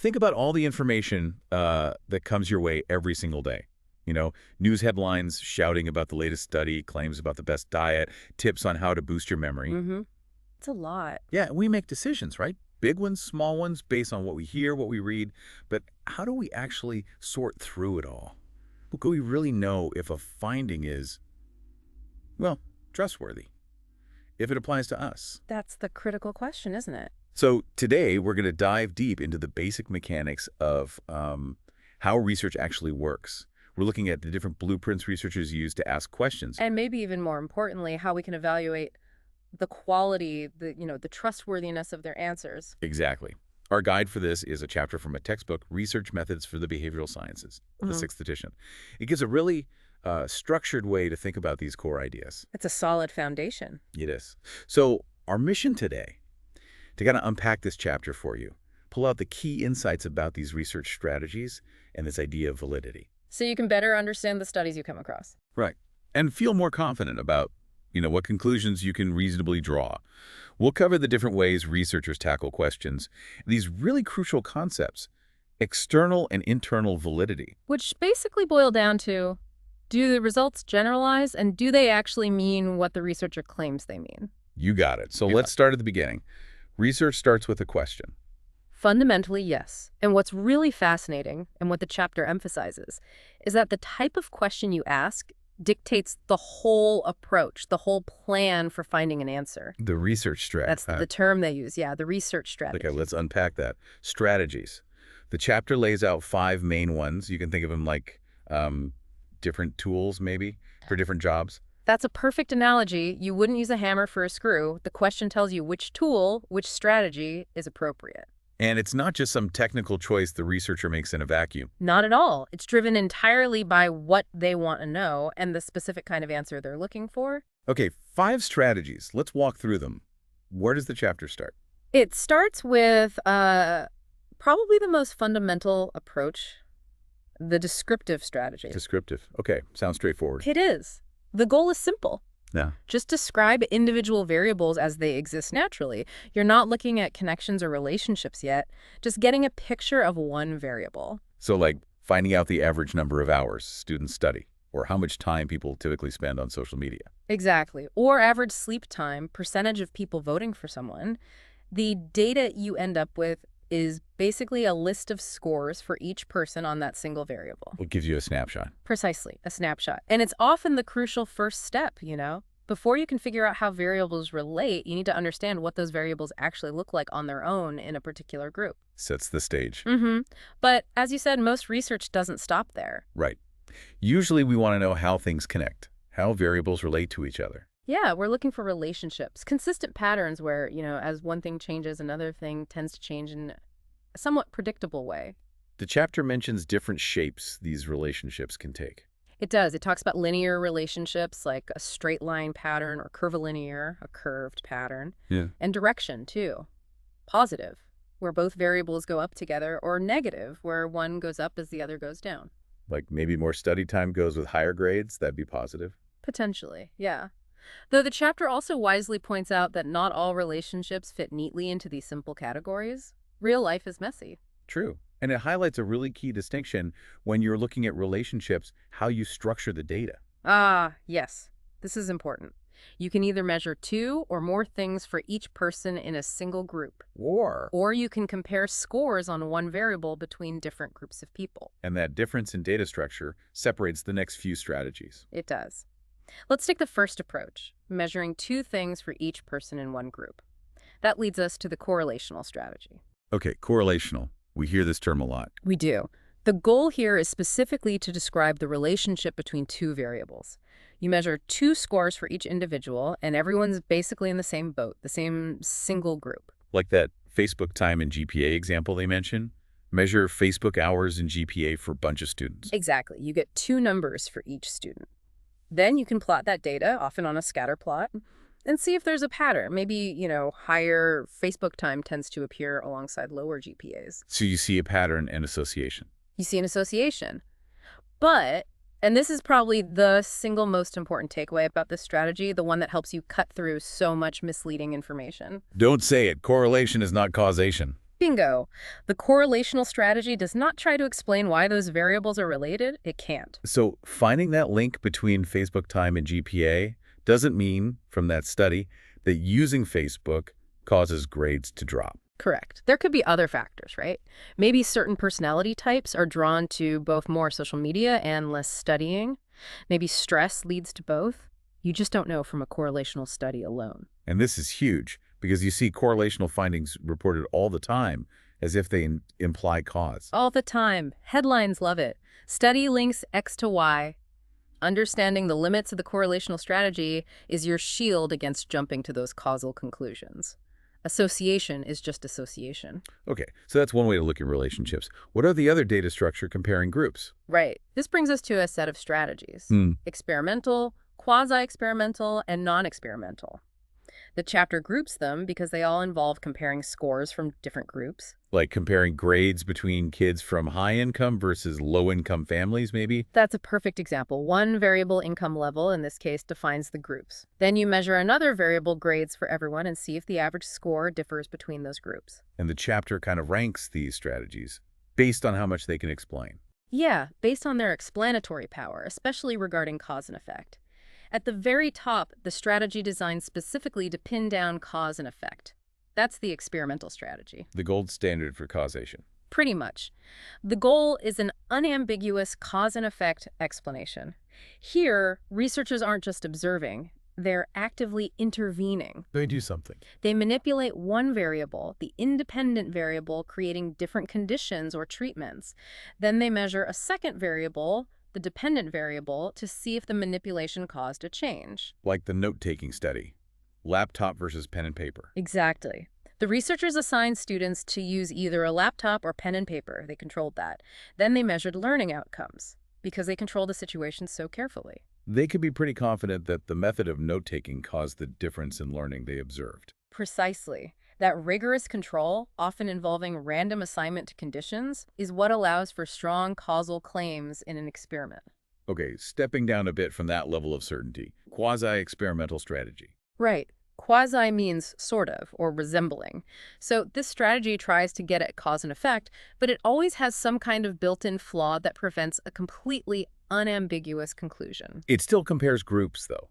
think about all the information that comes your way every single day. You know, news headlines shouting about the latest study, claims about the best diet, tips on how to boost your memory. Mm-hmm. It's a lot. Yeah, we make decisions, right? Big ones, small ones, based on what we hear, what we read. But how do we actually sort through it all? Well, can we really know if a finding is, well, trustworthy? If it applies to us? That's the critical question, isn't it? So today, we're going to dive deep into the basic mechanics of how research actually works. We're looking at the different blueprints researchers use to ask questions. And maybe even more importantly, how we can evaluate the quality, the trustworthiness of their answers. Exactly. Our guide for this is a chapter from a textbook, Research Methods for the Behavioral Sciences, the 6th edition. It gives a really structured way to think about these core ideas. It's a solid foundation. It is. So our mission today, to kind of unpack this chapter for you, pull out the key insights about these research strategies and this idea of validity. So you can better understand the studies you come across. Right. And feel more confident about, what conclusions you can reasonably draw. We'll cover the different ways researchers tackle questions, these really crucial concepts, external and internal validity. Which basically boil down to, do the results generalize, and do they actually mean what the researcher claims they mean? You got it. So let's start at the beginning. Research starts with a question. Fundamentally, yes. And what's really fascinating, and what the chapter emphasizes, is that the type of question you ask dictates the whole approach, the whole plan for finding an answer. The research strategy. That's the term they use, yeah, the research strategy. Okay, let's unpack that. Strategies. The chapter lays out 5 main ones. You can think of them like different tools, maybe, for different jobs. That's a perfect analogy. You wouldn't use a hammer for a screw. The question tells you which tool, which strategy is appropriate. And it's not just some technical choice the researcher makes in a vacuum. Not at all. It's driven entirely by what they want to know and the specific kind of answer they're looking for. Okay, 5 strategies. Let's walk through them. Where does the chapter start? It starts with probably the most fundamental approach, the descriptive strategy. Descriptive. Okay, sounds straightforward. It is. The goal is simple. Yeah. Just describe individual variables as they exist naturally. You're not looking at connections or relationships yet, just getting a picture of one variable. So like finding out the average number of hours students study, or how much time people typically spend on social media. Exactly. Or average sleep time, percentage of people voting for someone. The data you end up with is basically a list of scores for each person on that single variable. It gives you a snapshot. Precisely, a snapshot. And it's often the crucial first step, Before you can figure out how variables relate, you need to understand what those variables actually look like on their own in a particular group. Sets the stage. But as you said, most research doesn't stop there. Right. Usually we want to know how things connect, how variables relate to each other. Yeah, we're looking for relationships, consistent patterns where, as one thing changes, another thing tends to change in a somewhat predictable way. The chapter mentions different shapes these relationships can take. It does. It talks about linear relationships like a straight line pattern or curvilinear, a curved pattern. Yeah. And direction, too. Positive, where both variables go up together, or negative, where one goes up as the other goes down. Like maybe more study time goes with higher grades, that'd be positive. Potentially, yeah. Though the chapter also wisely points out that not all relationships fit neatly into these simple categories. Real life is messy. True. And it highlights a really key distinction when you're looking at relationships, how you structure the data. Ah, yes. This is important. You can either measure 2 or more things for each person in a single group. Or you can compare scores on one variable between different groups of people. And that difference in data structure separates the next few strategies. It does. Let's take the first approach, measuring 2 things for each person in one group. That leads us to the correlational strategy. Okay, correlational. We hear this term a lot. We do. The goal here is specifically to describe the relationship between 2 variables. You measure 2 scores for each individual, and everyone's basically in the same boat, the same single group. Like that Facebook time and GPA example they mentioned. Measure Facebook hours and GPA for a bunch of students. Exactly. You get 2 numbers for each student. Then you can plot that data, often on a scatter plot, and see if there's a pattern. Maybe, higher Facebook time tends to appear alongside lower GPAs. So you see a pattern and association. You see an association. But, and this is probably the single most important takeaway about this strategy, the one that helps you cut through so much misleading information. Don't say it. Correlation is not causation. Bingo. The correlational strategy does not try to explain why those variables are related. It can't. So finding that link between Facebook time and GPA doesn't mean, from that study, that using Facebook causes grades to drop. Correct. There could be other factors, right? Maybe certain personality types are drawn to both more social media and less studying. Maybe stress leads to both. You just don't know from a correlational study alone. And this is huge because you see correlational findings reported all the time as if they imply cause. All the time. Headlines love it. Study links X to Y. Understanding the limits of the correlational strategy is your shield against jumping to those causal conclusions. Association is just association. Okay, so that's one way to look at relationships. What are the other data structure comparing groups? Right. This brings us to a set of strategies. Experimental, quasi-experimental, and non-experimental. The chapter groups them because they all involve comparing scores from different groups. Like comparing grades between kids from high-income versus low-income families, maybe? That's a perfect example. One variable income level, in this case, defines the groups. Then you measure another variable grades for everyone and see if the average score differs between those groups. And the chapter kind of ranks these strategies based on how much they can explain. Yeah, based on their explanatory power, especially regarding cause and effect. At the very top, the strategy designed specifically to pin down cause and effect. That's the experimental strategy. The gold standard for causation. Pretty much. The goal is an unambiguous cause and effect explanation. Here, researchers aren't just observing, they're actively intervening. They do something. They manipulate one variable, the independent variable, creating different conditions or treatments. Then they measure a second variable, the dependent variable, to see if the manipulation caused a change. Like the note-taking study. Laptop versus pen and paper. Exactly. The researchers assigned students to use either a laptop or pen and paper. They controlled that. Then they measured learning outcomes because they controlled the situation so carefully. They could be pretty confident that the method of note-taking caused the difference in learning they observed. Precisely. That rigorous control, often involving random assignment to conditions, is what allows for strong causal claims in an experiment. Okay, stepping down a bit from that level of certainty. Quasi-experimental strategy. Right. Quasi means sort of, or resembling. So this strategy tries to get at cause and effect, but it always has some kind of built-in flaw that prevents a completely unambiguous conclusion. It still compares groups, though.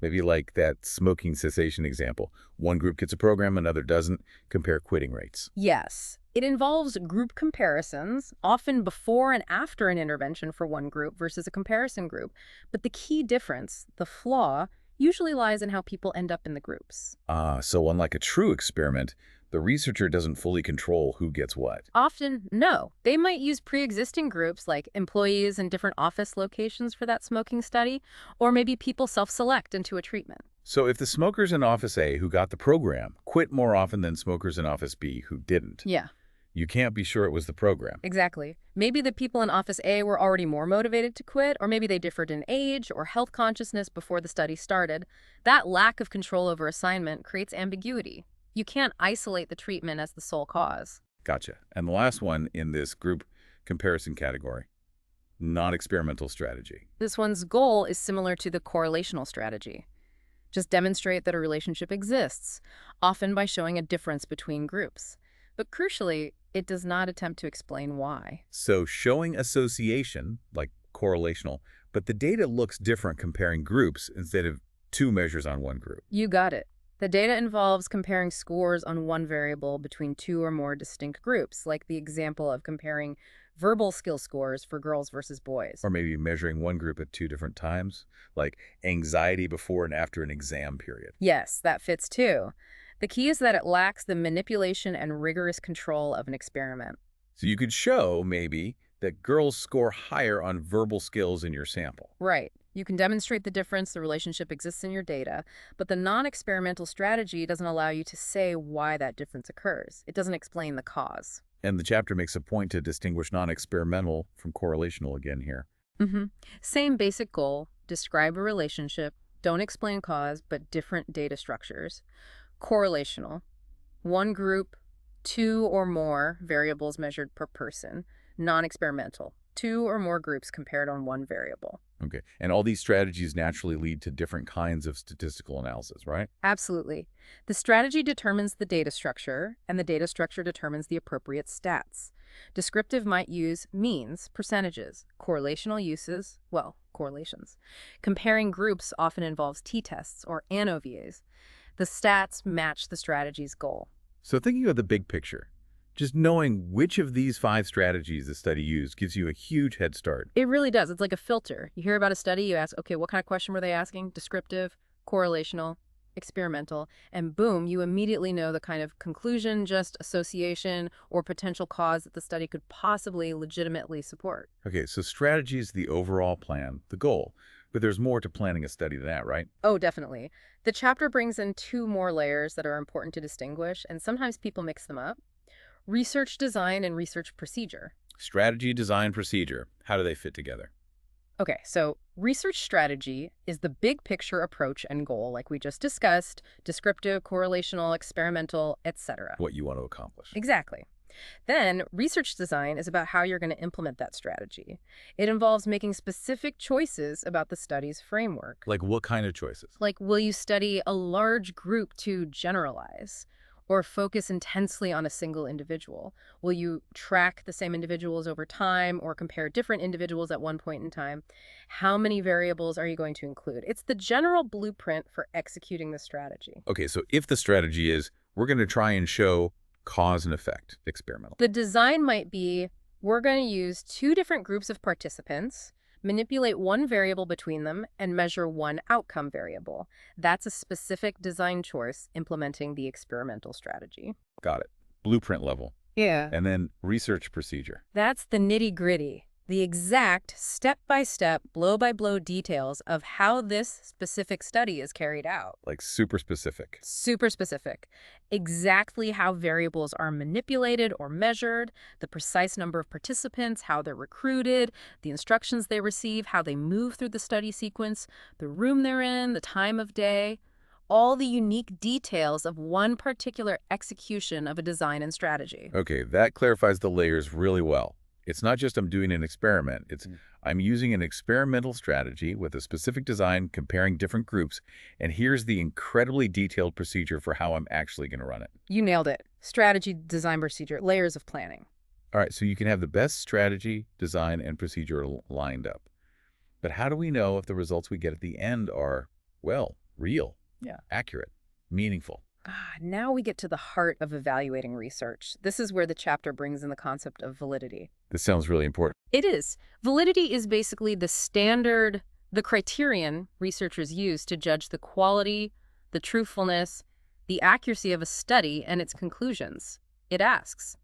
Maybe like that smoking cessation example. One group gets a program, another doesn't. Compare quitting rates. Yes. It involves group comparisons, often before and after an intervention for one group versus a comparison group. But the key difference, the flaw, usually lies in how people end up in the groups. So unlike a true experiment, the researcher doesn't fully control who gets what. Often, no. They might use pre-existing groups like employees in different office locations for that smoking study, or maybe people self-select into a treatment. So if the smokers in Office A who got the program quit more often than smokers in Office B who didn't, Yeah, you can't be sure it was the program. exactly. Maybe the people in Office A were already more motivated to quit, or maybe they differed in age or health consciousness before the study started. That lack of control over assignment creates ambiguity. You can't isolate the treatment as the sole cause. Gotcha. And the last one in this group comparison category, non-experimental strategy. This one's goal is similar to the correlational strategy. Just demonstrate that a relationship exists, often by showing a difference between groups. But crucially, it does not attempt to explain why. So showing association, like correlational, but the data looks different comparing groups instead of two measures on one group. You got it. The data involves comparing scores on one variable between two or more distinct groups, like the example of comparing verbal skill scores for girls versus boys. Or maybe measuring one group at two different times, like anxiety before and after an exam period. Yes, that fits too. The key is that it lacks the manipulation and rigorous control of an experiment. So you could show, maybe, that girls score higher on verbal skills in your sample. Right. You can demonstrate the difference, the relationship exists in your data, but the non-experimental strategy doesn't allow you to say why that difference occurs. It doesn't explain the cause. And the chapter makes a point to distinguish non-experimental from correlational again here. Same basic goal, describe a relationship, don't explain cause, but different data structures. Correlational, one group, two or more variables measured per person. Non-experimental, 2 or more groups compared on one variable. Okay. And all these strategies naturally lead to different kinds of statistical analysis, right? Absolutely. The strategy determines the data structure, and the data structure determines the appropriate stats. Descriptive might use means, percentages. Correlational uses, well, correlations. Comparing groups often involves t-tests or ANOVAs. The stats match the strategy's goal. So thinking of the big picture, just knowing which of these 5 strategies the study used gives you a huge head start. It really does. It's like a filter. You hear about a study, you ask, okay, what kind of question were they asking? Descriptive, correlational, experimental, and boom, you immediately know the kind of conclusion, just association, or potential cause that the study could possibly legitimately support. Okay, so strategy is the overall plan, the goal. But there's more to planning a study than that, right? Oh, definitely. The chapter brings in 2 more layers that are important to distinguish, and sometimes people mix them up. Research design and research procedure. Strategy, design, procedure. How do they fit together? Okay, so research strategy is the big picture approach and goal, like we just discussed, descriptive, correlational, experimental, etc. What you want to accomplish. Exactly. Then, research design is about how you're going to implement that strategy. It involves making specific choices about the study's framework. Like what kind of choices? Like, will you study a large group to generalize? Or focus intensely on a single individual? Will you track the same individuals over time or compare different individuals at one point in time? How many variables are you going to include? It's the general blueprint for executing the strategy. Okay, so if the strategy is, we're going to try and show cause and effect, experimental. The design might be, we're going to use 2 different groups of participants, manipulate one variable between them, and measure one outcome variable. That's a specific design choice implementing the experimental strategy. Got it. Blueprint level. Yeah. And then research procedure. That's the nitty-gritty, the exact step-by-step, blow-by-blow details of how this specific study is carried out. Like super specific. Super specific. Exactly how variables are manipulated or measured, the precise number of participants, how they're recruited, the instructions they receive, how they move through the study sequence, the room they're in, the time of day, all the unique details of one particular execution of a design and strategy. Okay, that clarifies the layers really well. It's not just I'm doing an experiment. It's I'm using an experimental strategy with a specific design comparing different groups, and here's the incredibly detailed procedure for how I'm actually going to run it. You nailed it. Strategy, design, procedure, layers of planning. All right, so you can have the best strategy, design, and procedure lined up. But how do we know if the results we get at the end are, well, real, accurate, meaningful? Now we get to the heart of evaluating research. This is where the chapter brings in the concept of validity. This sounds really important. It is. Validity is basically the standard, the criterion researchers use to judge the quality, the truthfulness, the accuracy of a study and its conclusions. It asks,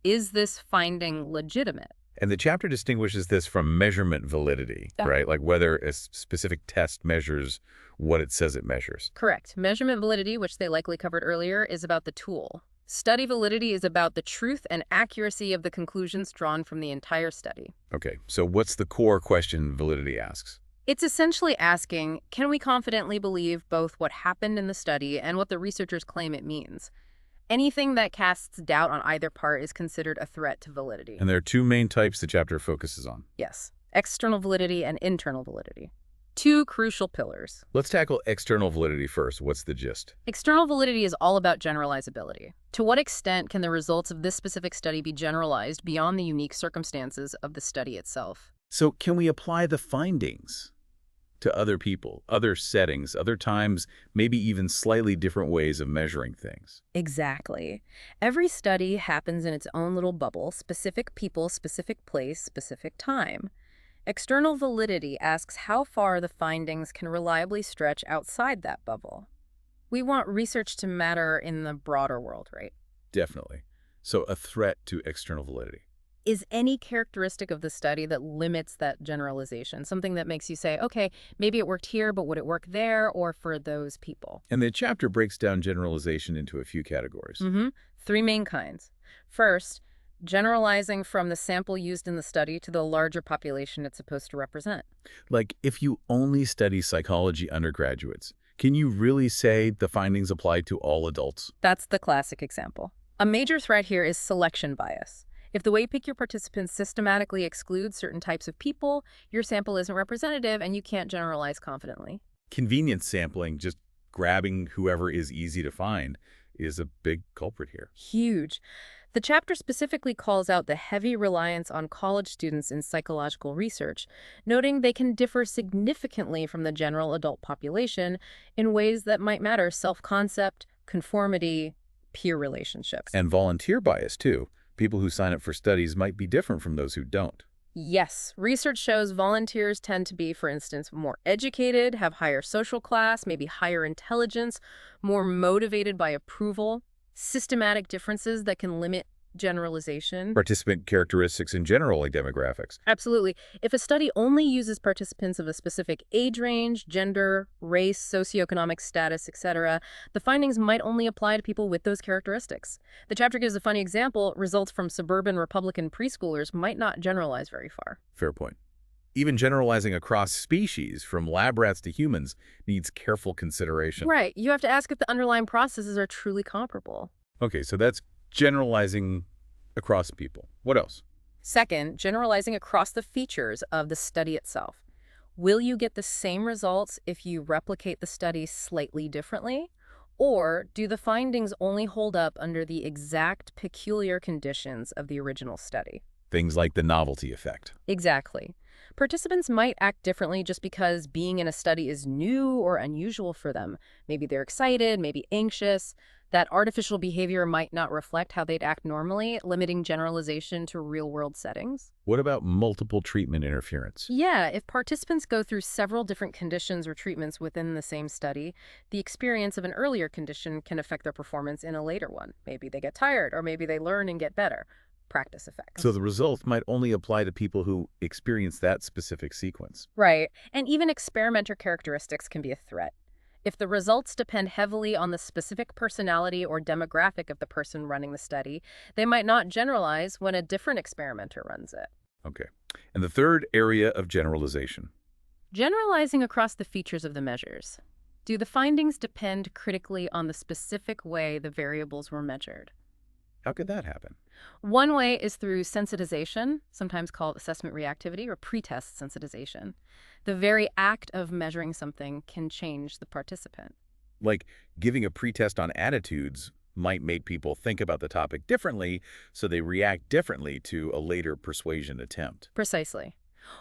is this finding legitimate? And the chapter distinguishes this from measurement validity, right? Like whether a specific test measures what it says it measures. Correct. Measurement validity, which they likely covered earlier, is about the tool. Study validity is about the truth and accuracy of the conclusions drawn from the entire study. Okay, so what's the core question validity asks? It's essentially asking, can we confidently believe both what happened in the study and what the researchers claim it means? Anything that casts doubt on either part is considered a threat to validity. And there are 2 main types the chapter focuses on. Yes, external validity and internal validity. 2 crucial pillars. Let's tackle external validity first. What's the gist? External validity is all about generalizability. To what extent can the results of this specific study be generalized beyond the unique circumstances of the study itself? So can we apply the findings to other people, other settings, other times, maybe even slightly different ways of measuring things? Exactly. Every study happens in its own little bubble, specific people, specific place, specific time. External validity asks how far the findings can reliably stretch outside that bubble. We want research to matter in the broader world, right? Definitely. So a threat to external validity. Is any characteristic of the study that limits that generalization, something that makes you say, okay, maybe it worked here, but would it work there or for those people? And the chapter breaks down generalization into a few categories. 3 main kinds. First, generalizing from the sample used in the study to the larger population it's supposed to represent. Like, if you only study psychology undergraduates, can you really say the findings apply to all adults? That's the classic example. A major threat here is selection bias. If the way you pick your participants systematically excludes certain types of people, your sample isn't representative and you can't generalize confidently. Convenience sampling, just grabbing whoever is easy to find, is a big culprit here. Huge. The chapter specifically calls out the heavy reliance on college students in psychological research, noting they can differ significantly from the general adult population in ways that might matter self-concept, conformity, peer relationships. And volunteer bias, too. People who sign up for studies might be different from those who don't. Yes, research shows volunteers tend to be, for instance, more educated, have higher social class, maybe higher intelligence, more motivated by approval, systematic differences that can limit generalization. Participant characteristics in general, like demographics. Absolutely. If a study only uses participants of a specific age range, gender, race, socioeconomic status, etc., the findings might only apply to people with those characteristics. The chapter gives a funny example. Results from suburban Republican preschoolers might not generalize very far. Fair point. Even generalizing across species, from lab rats to humans, needs careful consideration. Right. You have to ask if the underlying processes are truly comparable. Okay, so that's generalizing across people. What else? Second, generalizing across the features of the study itself. Will you get the same results if you replicate the study slightly differently? Or do the findings only hold up under the exact peculiar conditions of the original study? Things like the novelty effect. Exactly. Participants might act differently just because being in a study is new or unusual for them. Maybe they're excited, maybe anxious. That artificial behavior might not reflect how they'd act normally, limiting generalization to real-world settings. What about multiple treatment interference? Yeah, if participants go through several different conditions or treatments within the same study, the experience of an earlier condition can affect their performance in a later one. Maybe they get tired, or maybe they learn and get better. Practice effects. So the results might only apply to people who experience that specific sequence. Right, and even experimenter characteristics can be a threat. If the results depend heavily on the specific personality or demographic of the person running the study, they might not generalize when a different experimenter runs it. Okay. And the third area of generalization. Generalizing across the features of the measures. Do the findings depend critically on the specific way the variables were measured? How could that happen? One way is through sensitization, sometimes called assessment reactivity or pretest sensitization. The very act of measuring something can change the participant. Like giving a pretest on attitudes might make people think about the topic differently, so they react differently to a later persuasion attempt. Precisely.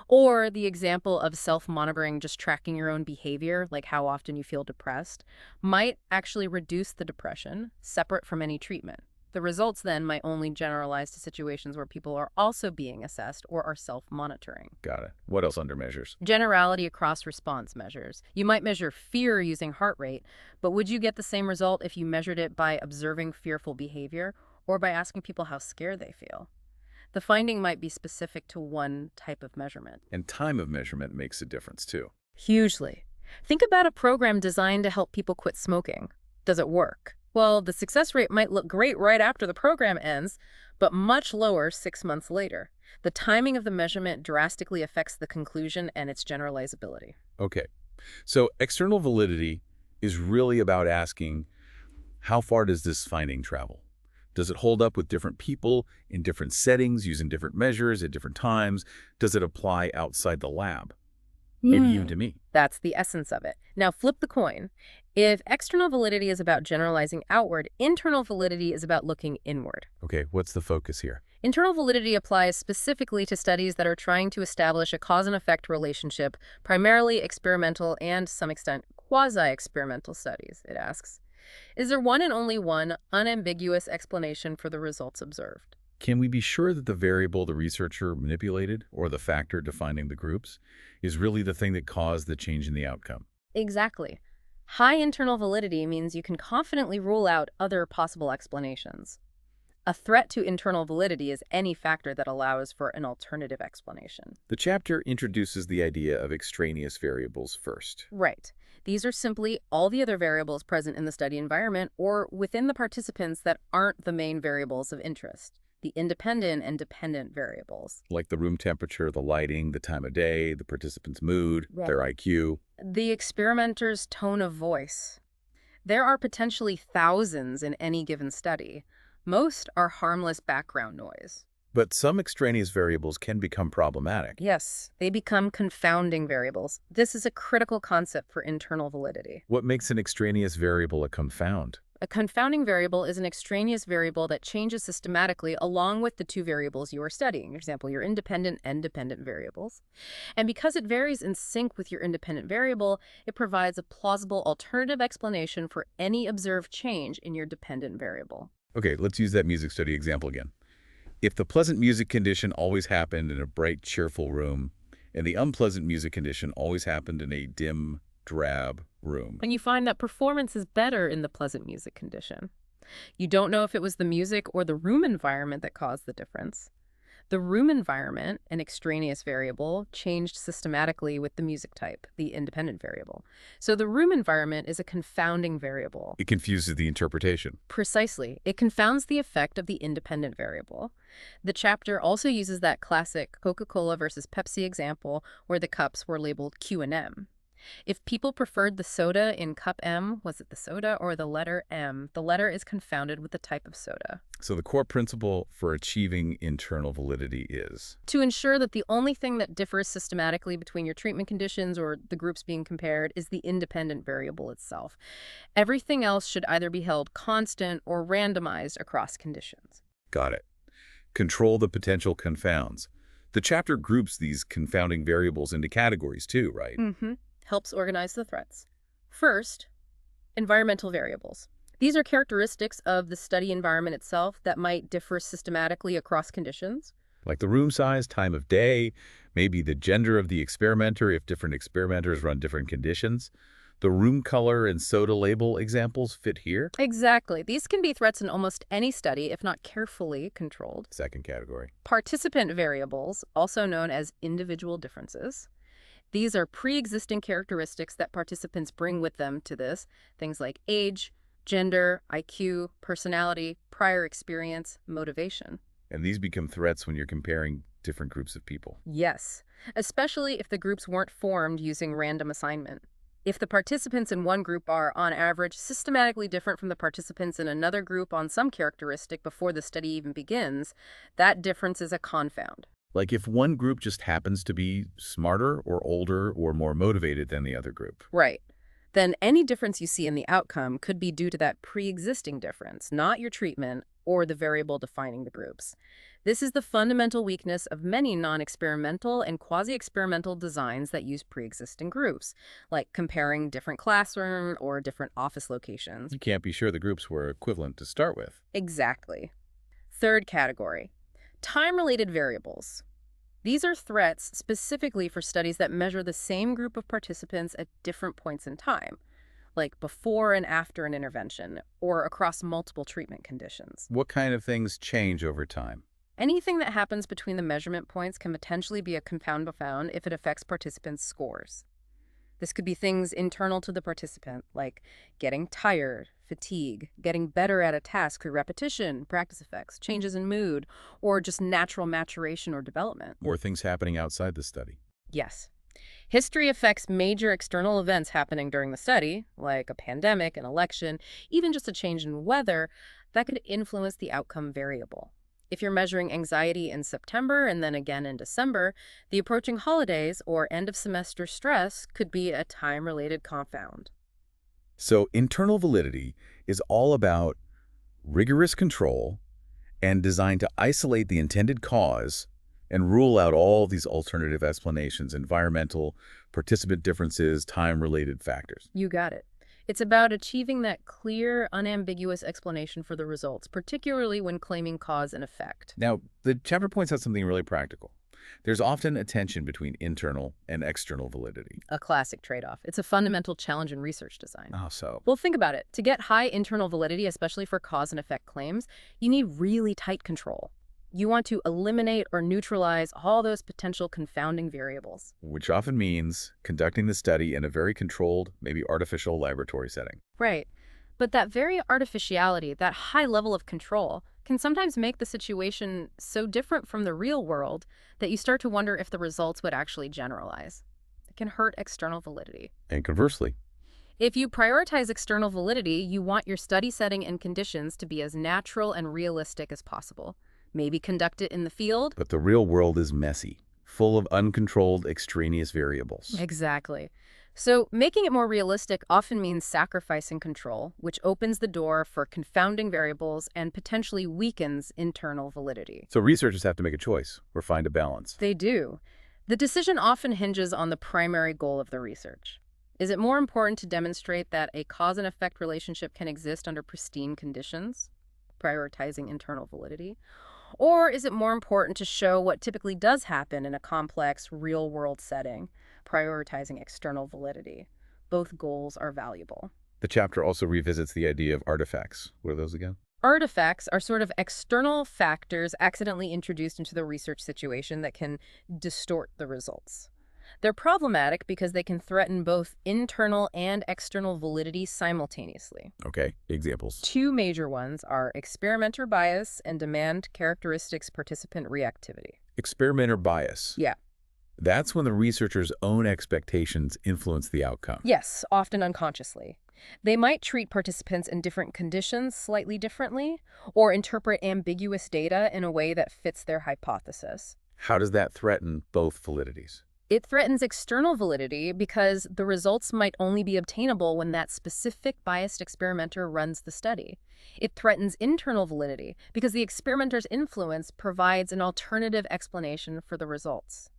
Or the example of self-monitoring, just tracking your own behavior, like how often you feel depressed, might actually reduce the depression, separate from any treatment. The results then might only generalize to situations where people are also being assessed or are self-monitoring. Got it. What else under measures? Generality across response measures. You might measure fear using heart rate, but would you get the same result if you measured it by observing fearful behavior or by asking people how scared they feel? The finding might be specific to one type of measurement. And time of measurement makes a difference, too. Hugely. Think about a program designed to help people quit smoking. Does it work? Well, the success rate might look great right after the program ends, but much lower 6 months later. The timing of the measurement drastically affects the conclusion and its generalizability. Okay. So external validity is really about asking, how far does this finding travel? Does it hold up with different people in different settings, using different measures at different times? Does it apply outside the lab? Maybe even to me. That's the essence of it. Now flip the coin. If external validity is about generalizing outward, internal validity is about looking inward. Okay, what's the focus here? Internal validity applies specifically to studies that are trying to establish a cause and effect relationship, primarily experimental and, to some extent, quasi-experimental studies, it asks. Is there one and only one unambiguous explanation for the results observed? Can we be sure that the variable the researcher manipulated, or the factor defining the groups, is really the thing that caused the change in the outcome? Exactly. High internal validity means you can confidently rule out other possible explanations. A threat to internal validity is any factor that allows for an alternative explanation. The chapter introduces the idea of extraneous variables first. Right. These are simply all the other variables present in the study environment or within the participants that aren't the main variables of interest. The independent and dependent variables. Like the room temperature, the lighting, the time of day, the participant's mood, Right. their IQ. The experimenter's tone of voice. There are potentially thousands in any given study. Most are harmless background noise. But some extraneous variables can become problematic. Yes, they become confounding variables. This is a critical concept for internal validity. What makes an extraneous variable a confound? A confounding variable is an extraneous variable that changes systematically along with the two variables you are studying, for example, your independent and dependent variables. And because it varies in sync with your independent variable, it provides a plausible alternative explanation for any observed change in your dependent variable. Okay, let's use that music study example again. If the pleasant music condition always happened in a bright, cheerful room, and the unpleasant music condition always happened in a dim, drab room. And you find that performance is better in the pleasant music condition. You don't know if it was the music or the room environment that caused the difference. The room environment, an extraneous variable, changed systematically with the music type, the independent variable. So the room environment is a confounding variable. It confuses the interpretation. Precisely. It confounds the effect of the independent variable. The chapter also uses that classic Coca-Cola versus Pepsi example where the cups were labeled Q and M. If people preferred the soda in cup M, was it the soda or the letter M? The letter is confounded with the type of soda. So the core principle for achieving internal validity is To ensure that the only thing that differs systematically between your treatment conditions or the groups being compared is the independent variable itself. Everything else should either be held constant or randomized across conditions. got it. Control the potential confounds. The chapter groups these confounding variables into categories too, right? Helps organize the threats. First, environmental variables. These are characteristics of the study environment itself that might differ systematically across conditions. Like the room size, time of day, maybe the gender of the experimenter if different experimenters run different conditions. The room color and soda label examples fit here. Exactly. These can be threats in almost any study if not carefully controlled. Second category. Participant variables, also known as individual differences. These are pre-existing characteristics that participants bring with them to this, things like age, gender, IQ, personality, prior experience, motivation. And these become threats when you're comparing different groups of people. Yes, especially if the groups weren't formed using random assignment. If the participants in one group are, on average, systematically different from the participants in another group on some characteristic before the study even begins, that difference is a confound. Like if one group just happens to be smarter or older or more motivated than the other group. Right. Then any difference you see in the outcome could be due to that pre-existing difference, not your treatment or the variable defining the groups. This is the fundamental weakness of many non-experimental and quasi-experimental designs that use pre-existing groups, like comparing different classroom or different office locations. You can't be sure the groups were equivalent to start with. Exactly. Third category, time-related variables. These are threats specifically for studies that measure the same group of participants at different points in time, like before and after an intervention, or across multiple treatment conditions. What kind of things change over time? Anything that happens between the measurement points can potentially be a confound if it affects participants' scores. This could be things internal to the participant, like getting tired, fatigue, getting better at a task through repetition, practice effects, changes in mood, or just natural maturation or development. Or things happening outside the study. Yes. History affects major external events happening during the study, like a pandemic, an election, even just a change in weather, that could influence the outcome variable. If you're measuring anxiety in September and then again in December, the approaching holidays or end-of-semester stress could be a time-related confound. So internal validity is all about rigorous control and designed to isolate the intended cause and rule out all these alternative explanations, environmental, participant differences, time-related factors. You got it. It's about achieving that clear, unambiguous explanation for the results, particularly when claiming cause and effect. Now, the chapter points out something really practical. There's often a tension between internal and external validity. A classic trade-off. It's a fundamental challenge in research design. Oh, so? Well, think about it. To get high internal validity, especially for cause and effect claims, you need really tight control. You want to eliminate or neutralize all those potential confounding variables. Which often means conducting the study in a very controlled, maybe artificial laboratory setting. Right. But that very artificiality, that high level of control, can sometimes make the situation so different from the real world that you start to wonder if the results would actually generalize. It can hurt external validity. And conversely, If you prioritize external validity, you want your study setting and conditions to be as natural and realistic as possible. maybe conduct it in the field. But the real world is messy, full of uncontrolled extraneous variables. Exactly. So making it more realistic often means sacrificing control, which opens the door for confounding variables and potentially weakens internal validity. So researchers have to make a choice or find a balance. They do. The decision often hinges on the primary goal of the research. Is it more important to demonstrate that a cause and effect relationship can exist under pristine conditions, prioritizing internal validity? Or is it more important to show what typically does happen in a complex, real-world setting, prioritizing external validity? Both goals are valuable. The chapter also revisits the idea of artifacts. What are those again? Artifacts are sort of external factors accidentally introduced into the research situation that can distort the results. They're problematic because they can threaten both internal and external validity simultaneously. Okay, examples. Two major ones are experimenter bias and demand characteristics participant reactivity. Experimenter bias. Yeah. That's when the researcher's own expectations influence the outcome. Yes, often unconsciously. They might treat participants in different conditions slightly differently, or interpret ambiguous data in a way that fits their hypothesis. How does that threaten both validities? It threatens external validity because the results might only be obtainable when that specific biased experimenter runs the study. It threatens internal validity because the experimenter's influence provides an alternative explanation for the results.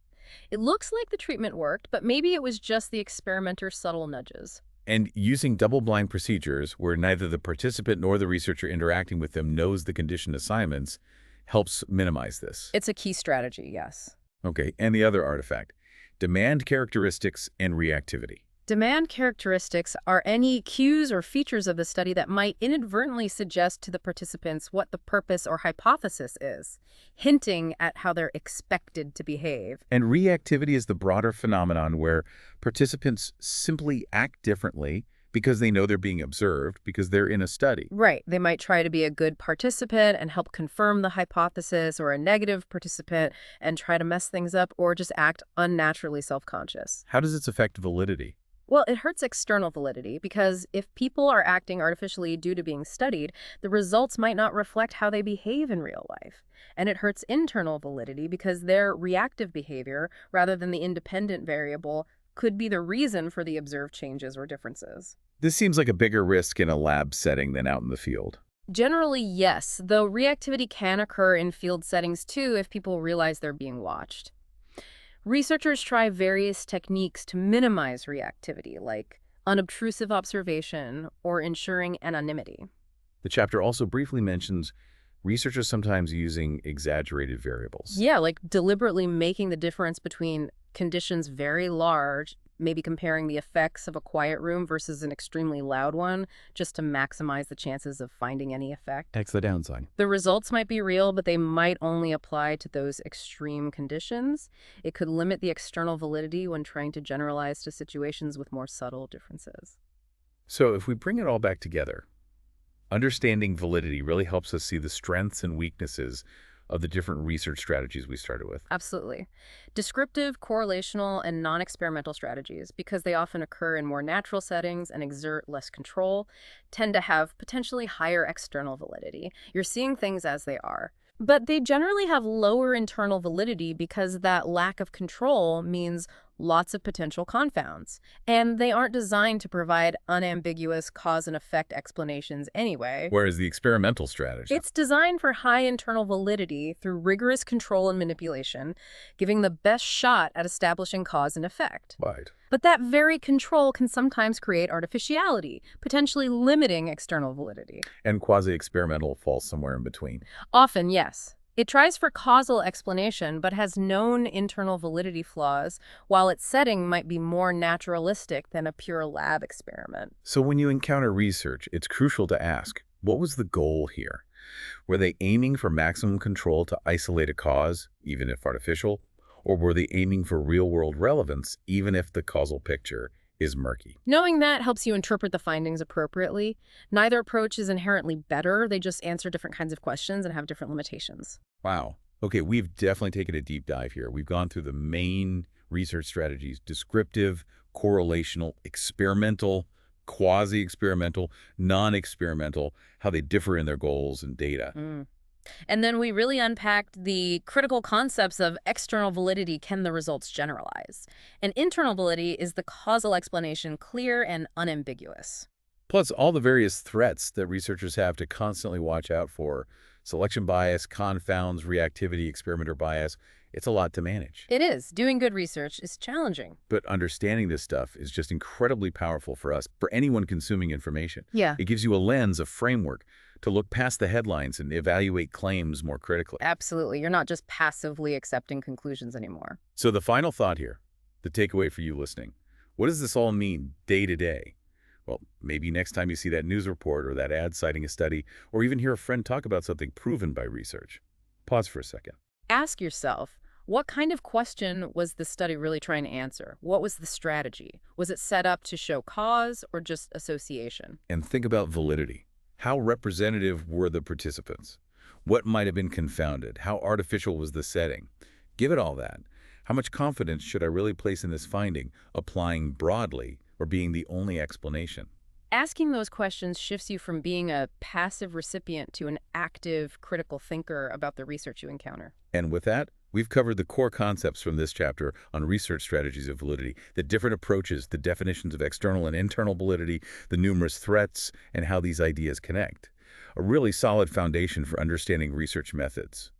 It looks like the treatment worked, but maybe it was just the experimenter's subtle nudges. And using double-blind procedures where neither the participant nor the researcher interacting with them knows the condition assignments helps minimize this. It's a key strategy, yes. Okay, and the other artifact, demand characteristics and reactivity. Demand characteristics are any cues or features of the study that might inadvertently suggest to the participants what the purpose or hypothesis is, hinting at how they're expected to behave. And reactivity is the broader phenomenon where participants simply act differently because they know they're being observed, because they're in a study. Right. They might try to be a good participant and help confirm the hypothesis, or a negative participant and try to mess things up, or just act unnaturally self-conscious. How does this affect validity? Well, it hurts external validity because if people are acting artificially due to being studied, the results might not reflect how they behave in real life. And it hurts internal validity because their reactive behavior, rather than the independent variable, could be the reason for the observed changes or differences. This seems like a bigger risk in a lab setting than out in the field. Generally, yes, though reactivity can occur in field settings too if people realize they're being watched. Researchers try various techniques to minimize reactivity, like unobtrusive observation or ensuring anonymity. The chapter also briefly mentions researchers sometimes using exaggerated variables. Yeah, like deliberately making the difference between conditions very large, maybe comparing the effects of a quiet room versus an extremely loud one, just to maximize the chances of finding any effect. That's the downside. The results might be real, but they might only apply to those extreme conditions. It could limit the external validity when trying to generalize to situations with more subtle differences. So if we bring it all back together, understanding validity really helps us see the strengths and weaknesses of the different research strategies we started with. Absolutely. Descriptive, correlational, and non-experimental strategies, because they often occur in more natural settings and exert less control, tend to have potentially higher external validity. You're seeing things as they are. But they generally have lower internal validity because that lack of control means lots of potential confounds. And they aren't designed to provide unambiguous cause and effect explanations anyway. Whereas the experimental strategy, It's designed for high internal validity through rigorous control and manipulation, giving the best shot at establishing cause and effect. right. But that very control can sometimes create artificiality, potentially limiting external validity. And quasi-experimental falls somewhere in between. Often, yes. It tries for causal explanation, but has known internal validity flaws, while its setting might be more naturalistic than a pure lab experiment. So when you encounter research, it's crucial to ask, what was the goal here? Were they aiming for maximum control to isolate a cause, even if artificial? Or were they aiming for real-world relevance, even if the causal picture is murky? Knowing that helps you interpret the findings appropriately. Neither approach is inherently better. They just answer different kinds of questions and have different limitations. Wow. Okay, we've definitely taken a deep dive here. We've gone through the main research strategies: descriptive, correlational, experimental, quasi-experimental, non-experimental, how they differ in their goals and data. And then we really unpacked the critical concepts of external validity. Can the results generalize? And internal validity, is the causal explanation clear and unambiguous? Plus, all the various threats that researchers have to constantly watch out for. Selection bias, confounds, reactivity, experimenter bias. It's a lot to manage. It is. Doing good research is challenging. But understanding this stuff is just incredibly powerful for us, for anyone consuming information. Yeah, It gives you a lens, a framework, to look past the headlines and evaluate claims more critically. absolutely. You're not just passively accepting conclusions anymore. So the final thought here, the takeaway for you listening, what does this all mean day to day? Well, maybe next time you see that news report or that ad citing a study, or even hear a friend talk about something proven by research, pause for a second Ask yourself, what kind of question was this study really trying to answer? What was the strategy? Was it set up to show cause or just association? and think about validity. How representative were the participants? What might have been confounded? How artificial was the setting? Give it all that. How much confidence should I really place in this finding, applying broadly or being the only explanation? Asking those questions shifts you from being a passive recipient to an active, critical thinker about the research you encounter. And with that, we've covered the core concepts from this chapter on research strategies of validity, the different approaches, the definitions of external and internal validity, the numerous threats, and how these ideas connect. A really solid foundation for understanding research methods.